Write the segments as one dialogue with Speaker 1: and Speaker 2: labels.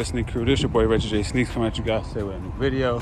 Speaker 1: good, Sneak Crew? This your boy Richard J. Sneaks coming at you guys today with a new video.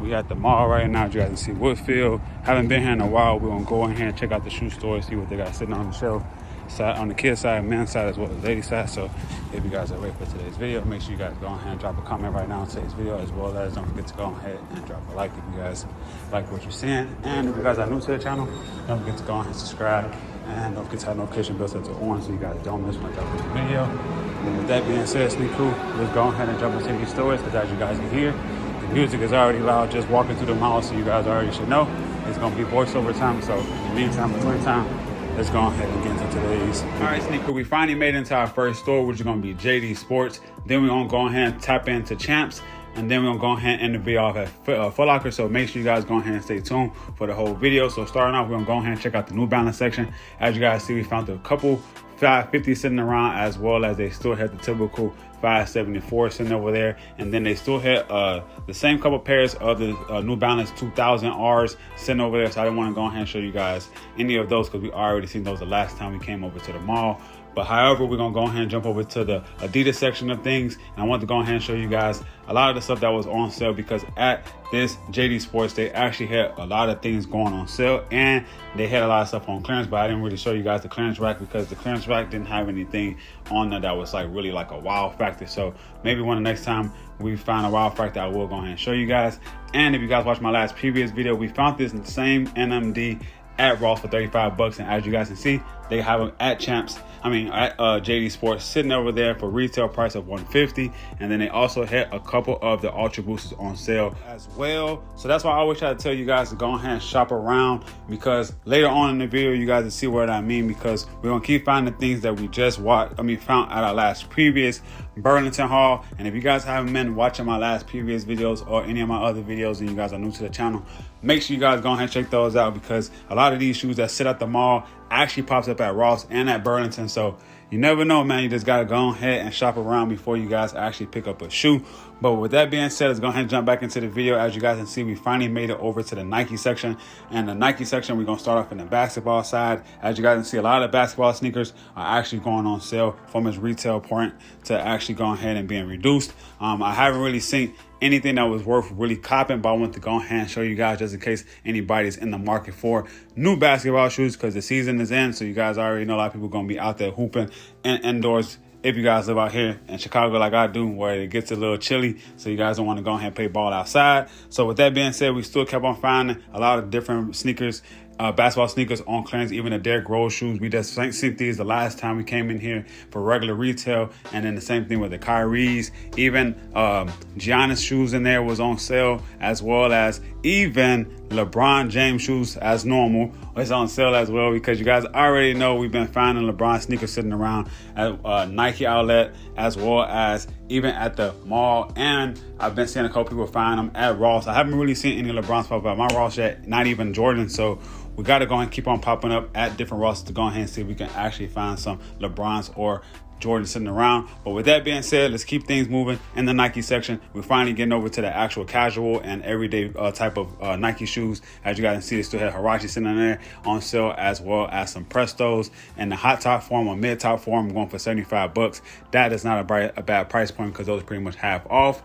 Speaker 1: We at the mall right now. You guys can see Woodfield. Haven't been here in a while. We're gonna go in here and check out the shoe store, see what they got sitting on the shelf. Side on the kids side, men's side, as well as ladies side. So if you guys are ready for today's video, make sure you guys go ahead and drop a comment right now on today's video, as well as don't forget to go ahead and drop a like if you guys like what you're seeing. And if you guys are new to the channel, don't forget to go ahead and subscribe. And don't forget to have notification bell set to on so you guys don't miss when I drop a video. And with that being said, Sneak Crew, let's go ahead and jump into these stores, because as you guys can hear, the music is already loud just walking through the mall, so you guys already should know it's going to be voiceover time. So in the meantime, between time, let's go ahead and get into today's video. All right, Sneak Crew, we finally made it into our first store, which is going to be JD Sports. Then we're going to go ahead and tap into Champs. And then we're going to go ahead and end the video off at Foot Locker. So make sure you guys go ahead and stay tuned for the whole video. So starting off, we're going to go ahead and check out the New Balance section. As you guys see, we found a couple 550 sitting around, as well as they still had the typical 574 sitting over there. And then they still had the same couple pairs of the New Balance 2000Rs sitting over there. So I didn't want to go ahead and show you guys any of those, because we already seen those the last time we came over to the mall. But however, we're going to go ahead and jump over to the Adidas section of things. And I want to go ahead and show you guys a lot of the stuff that was on sale, because at this JD Sports, they actually had a lot of things going on sale, and they had a lot of stuff on clearance. But I didn't really show you guys the clearance rack, because the clearance rack didn't have anything on there that was like really like a wow factor. So maybe when the next time we find a wow factor, I will go ahead and show you guys. And if you guys watched my last previous video, we found this same NMD at Ross for 35 bucks. And as you guys can see, they have them at JD Sports sitting over there for retail price of $150. And then they also had a couple of the Ultra Boosters on sale as well. So that's why I always try to tell you guys to go ahead and shop around, because later on in the video, you guys will see what I mean, because we're going to keep finding things that we just found at our last previous Burlington haul. And if you guys haven't been watching my last previous videos or any of my other videos and you guys are new to the channel, make sure you guys go ahead and check those out, because a lot of these shoes that sit at the mall actually pops up at Ross and at Burlington. So you never know, man. You just got to go ahead and shop around before you guys actually pick up a shoe. But with that being said, let's go ahead and jump back into the video. As you guys can see, we finally made it over to the Nike section. And the Nike section, we're going to start off in the basketball side. As you guys can see, a lot of the basketball sneakers are actually going on sale from its retail point to actually going ahead and being reduced. I haven't really seen anything that was worth really copping, but I want to go ahead and show you guys just in case anybody's in the market for new basketball shoes, because the season is in. So you guys already know a lot of people are going to be out there hooping and indoors. If you guys live out here in Chicago like I do, where it gets a little chilly, so you guys don't want to go ahead and play ball outside. So with that being said, we still kept on finding a lot of different sneakers, basketball sneakers on clearance, even the Derrick Rose shoes. We just seen these the last time we came in here for regular retail. And then the same thing with the Kyries. Even Giannis shoes in there was on sale, as well as even LeBron James shoes as normal is on sale as well, because you guys already know we've been finding LeBron sneakers sitting around at Nike outlet, as well as even at the mall. And I've been seeing a couple people find them at Ross. I haven't really seen any LeBrons pop up at my Ross yet, not even Jordan. So we got to go and keep on popping up at different Rosses to go ahead and see if we can actually find some LeBrons or Jordan sitting around. But with that being said, let's keep things moving in the Nike section. We're finally getting over to the actual casual and everyday type of Nike shoes. As you guys can see, they still have Huarache sitting in there on sale, as well as some Prestos and the hot top form or mid top form going for 75 bucks. That is not a bad price point, because those are pretty much half off.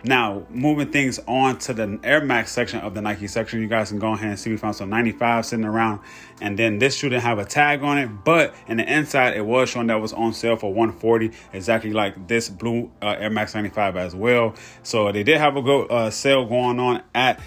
Speaker 1: Now, moving things on to the Air Max section of the Nike section, you guys can go ahead and see we found some 95 sitting around. And then this shoe didn't have a tag on it, but in the inside, it was showing that was on sale for $140, exactly like this blue Air Max 95 as well. So they did have a good sale going on at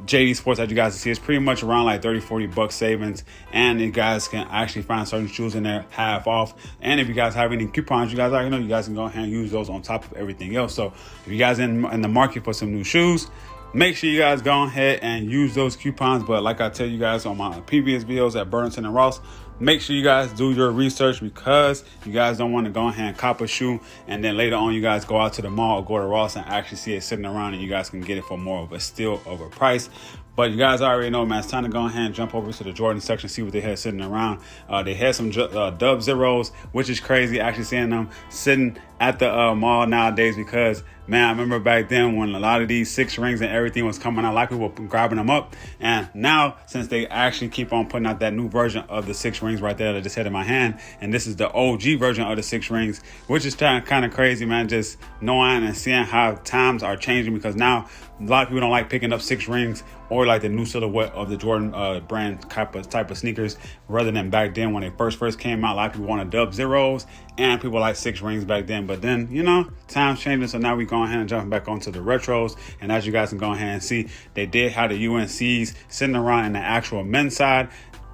Speaker 1: JD Sports. As you guys can see, it's pretty much around like 30-40 bucks savings, and you guys can actually find certain shoes in there half off. And if you guys have any coupons, you guys already know you guys can go ahead and use those on top of everything else. So if you guys in the market for some new shoes, make sure you guys go ahead and use those coupons. But like I tell you guys on my previous videos at Burlington and Ross, make sure you guys do your research, because you guys don't want to go ahead and cop a shoe and then later on you guys go out to the mall or go to Ross and actually see it sitting around and you guys can get it for more of a steal of a price. But you guys already know, man, it's time to go ahead and jump over to the Jordan section, see what they had sitting around. They had some Dub Zeros, which is crazy, actually seeing them sitting at the mall nowadays, because man, I remember back then when a lot of these 6 rings and everything was coming out, a lot of people were grabbing them up. And now, since they actually keep on putting out that new version of the 6 rings right there that I just had in my hand, and this is the OG version of the 6 rings, which is kind of crazy, man, just knowing and seeing how times are changing, because now a lot of people don't like picking up 6 rings or like the new silhouette of the Jordan brand type of sneakers, rather than back then when they first came out. A lot of people wanted Dub Zeros and people like 6 rings back then. But then, you know, times changing, so now we go ahead and jumping back onto the retros. And as you guys can go ahead and see, they did have the UNCs sitting around in the actual men's side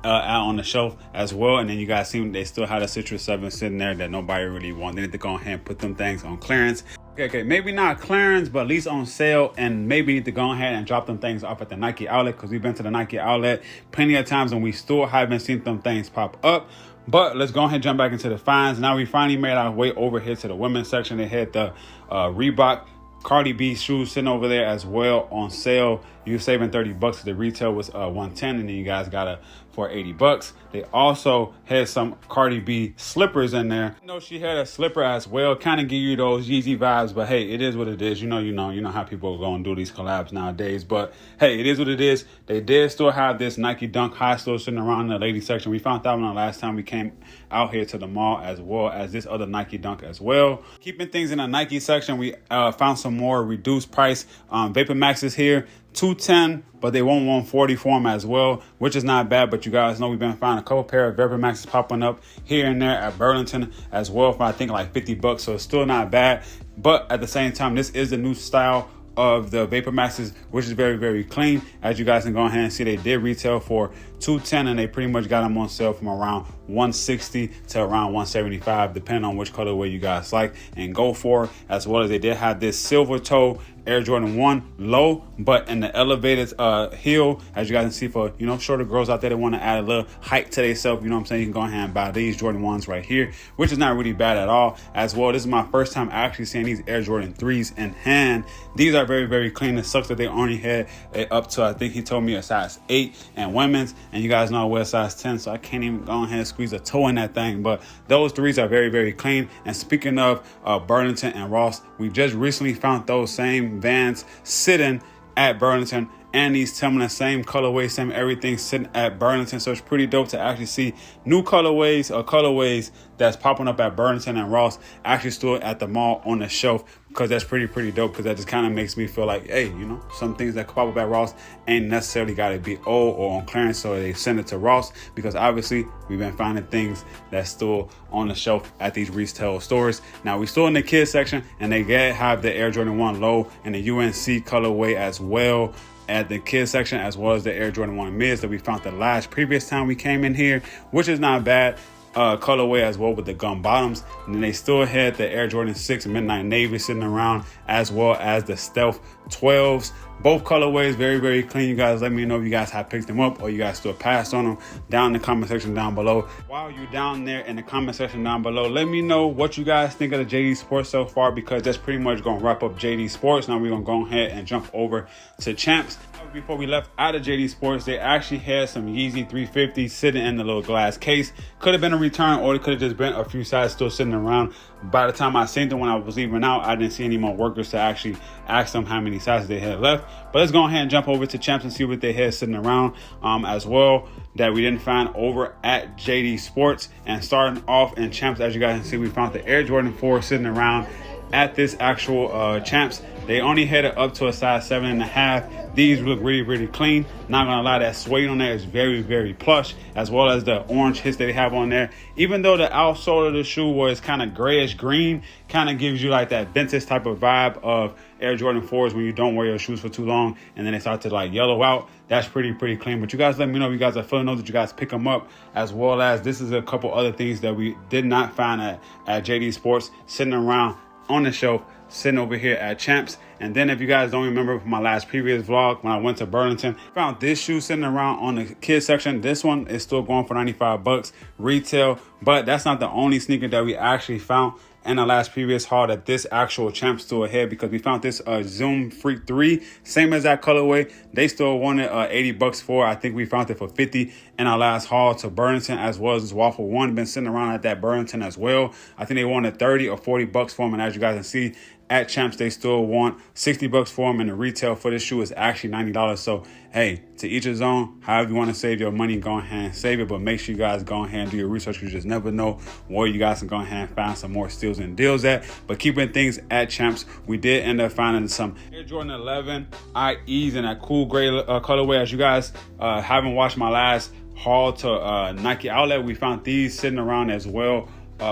Speaker 1: out on the shelf as well. And then you guys see they still had a Citrus 7 sitting there that nobody really wanted. They need to go ahead and put them things on clearance. Okay, maybe not clearance, but at least on sale, and maybe need to go ahead and drop them things off at the Nike outlet, because we've been to the Nike outlet plenty of times and we still haven't seen them things pop up. But let's go ahead and jump back into the finds. Now we finally made our way over here to the women's section. They had the Reebok Cardi B shoes sitting over there as well on sale. You're saving $30. The retail was $110, and then you guys got it for $80. They also had some Cardi B slippers in there. You know, she had a slipper as well, kind of give you those Yeezy vibes, but hey, it is what it is. You know how people go and do these collabs nowadays. But hey, it is what it is. They did still have this Nike Dunk High still sitting around in the ladies section. We found that one the last time we came out here to the mall, as well as this other Nike Dunk as well. Keeping things in the Nike section, we found some more reduced price Vapor Maxes here. $210, but they want $140 for them as well, which is not bad. But you guys know we've been finding a couple pair of Vapor Maxes popping up here and there at Burlington as well for I think like $50, so it's still not bad. But at the same time, this is the new style of the Vapor Maxes, which is very, very clean. As you guys can go ahead and see, they did retail for $210, and they pretty much got them on sale from around $160 to around $175, depending on which colorway you guys like and go for. As well as they did have this silver toe Air Jordan 1 low, but in the elevated heel, as you guys can see, for shorter girls out there that want to add a little height to themselves, you know what I'm saying, you can go ahead and buy these Jordan 1s right here, which is not really bad at all. As well, this is my first time actually seeing these Air Jordan 3s in hand. These are very, very clean. It sucks that they only had it up to, I think he told me, a size 8 and women's, and you guys know I wear size 10, so I can't even go ahead and squeeze a toe in that thing. But those 3s are very, very clean. And speaking of Burlington and Ross, we just recently found those same Vans sitting at Burlington, and these Timberland, same colorway, same everything, sitting at Burlington. So it's pretty dope to actually see new colorways or colorways that's popping up at Burlington and Ross actually still at the mall on the shelf, because that's pretty dope, because that just kind of makes me feel like, hey, some things that pop up at Ross ain't necessarily got to be old or on clearance, so they send it to Ross, because obviously we've been finding things that's still on the shelf at these retail stores. Now we still in the kids section, and they have the Air Jordan 1 low and the UNC colorway as well at the kids section, as well as the Air Jordan 1 mids that we found the previous time we came in here, which is not bad. Colorway as well with the gum bottoms. And then they still had the Air Jordan 6 Midnight Navy sitting around, as well as the Stealth 12s. Both colorways very, very clean. You guys let me know if you guys have picked them up or you guys still passed on them down in the comment section down below. While you're down there in the comment section down below, let me know what you guys think of the JD Sports so far, because that's pretty much going to wrap up JD Sports. Now we're going to go ahead and jump over to Champs. Before we left out of JD Sports, they actually had some Yeezy 350 sitting in the little glass case. Could have been a return, or it could have just been a few sizes still sitting around. By the time I seen them when I was leaving out, I didn't see any more workers to actually ask them how many sizes they had left. But let's go ahead and jump over to Champs and see what they had sitting around as well that we didn't find over at JD Sports. And starting off in Champs, as you guys can see, we found the Air Jordan 4 sitting around at this actual Champs. They only had it up to a size 7.5. These look really clean. Not gonna lie, that suede on there is very plush, as well as the orange hits that they have on there. Even though the outsole of the shoe was kind of grayish green, kind of gives you like that vintage type of vibe of Air Jordan 4s when you don't wear your shoes for too long and then they start to like yellow out. That's pretty clean. But you guys let me know if you guys are feeling those, that you guys pick them up, as well as this is a couple other things that we did not find at JD Sports sitting around on the shelf, sitting over here at Champs. And then if you guys don't remember from my last previous vlog, when I went to Burlington, found this shoe sitting around on the kids section. This one is still going for $95 retail, but that's not the only sneaker that we actually found in the last previous haul that this actual Champs still ahead, because we found this Zoom Freak 3, same as that colorway. They still wanted $80 for. I think we found it for 50 in our last haul to Burlington, as well as this Waffle 1 been sitting around at that Burlington as well. I think they wanted 30 or $40 for them, and as you guys can see, at Champs, they still want $60 for them, and the retail for this shoe is actually $90. So, hey, to each his own. However you want to save your money, go ahead and save it. But make sure you guys go ahead and do your research. You just never know where you guys can go ahead and find some more steals and deals at. But keeping things at Champs, we did end up finding some Air Jordan 11 IEs in that cool gray colorway. As you guys haven't watched my last haul to Nike Outlet, we found these sitting around as well.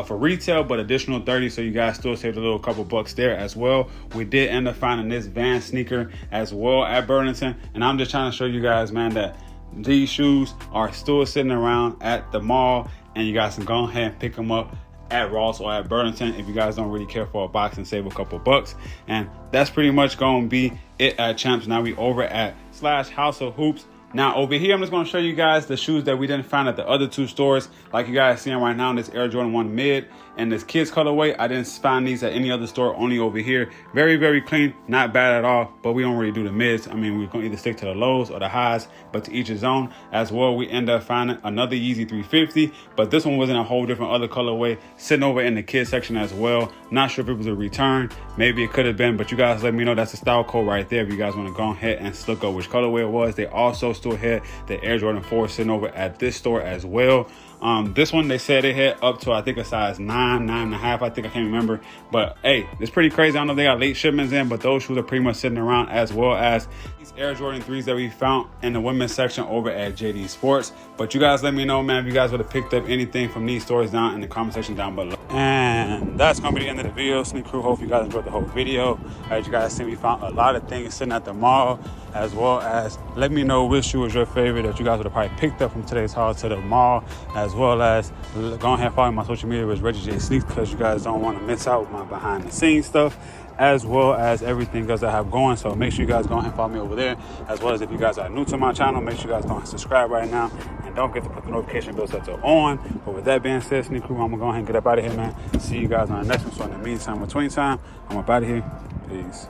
Speaker 1: For retail, but additional 30, so you guys still saved a little couple bucks there as well. We did end up finding this Van sneaker as well at Burlington, and I'm just trying to show you guys, man, that these shoes are still sitting around at the mall, and you guys can go ahead and pick them up at Ross or at Burlington if you guys don't really care for a box and save a couple bucks. And that's pretty much gonna be it at Champs. Now we over at /House of Hoops. Now over here, I'm just going to show you guys the shoes that we didn't find at the other two stores. Like you guys seeing right now, this Air Jordan 1 mid and this kids colorway. I didn't find these at any other store, only over here. Very, very clean, not bad at all, but we don't really do the mids. I mean, we're going to either stick to the lows or the highs, but to each his own. As well, we end up finding another Yeezy 350, but this one was in a whole different other colorway, sitting over in the kids section as well. Not sure if it was a return. Maybe it could have been, but you guys let me know. That's the style code right there if you guys want to go ahead and look up which colorway it was. They also still had the Air Jordan 4 sitting over at this store as well. This one, they said they had up to, I think, a size 9, 9.5. I think, I can't remember. But, hey, it's pretty crazy. I don't know if they got late shipments in, but those shoes are pretty much sitting around, as well as these Air Jordan 3s that we found in the women's section over at JD Sports. But you guys let me know, man, if you guys would have picked up anything from these stores down in the comment section down below. And that's going to be the end of the video, Sneak Crew. Hope you guys enjoyed the whole video. As you guys see, we found a lot of things sitting at the mall, as well as let me know which shoe was your favorite that you guys would have probably picked up from today's haul to the mall, as well as go ahead and follow my social media with Reggie J Sneaks, because you guys don't want to miss out my behind the scenes stuff, as well as everything else I have going. So make sure you guys go ahead and follow me over there, as well as if you guys are new to my channel, make sure you guys go ahead and subscribe right now, and don't forget to put the notification bell set to on. But with that being said, Sneak Crew, I'm gonna go ahead and get up out of here, man. See you guys on the next one. So in the meantime, between time, I'm up out of here. Peace.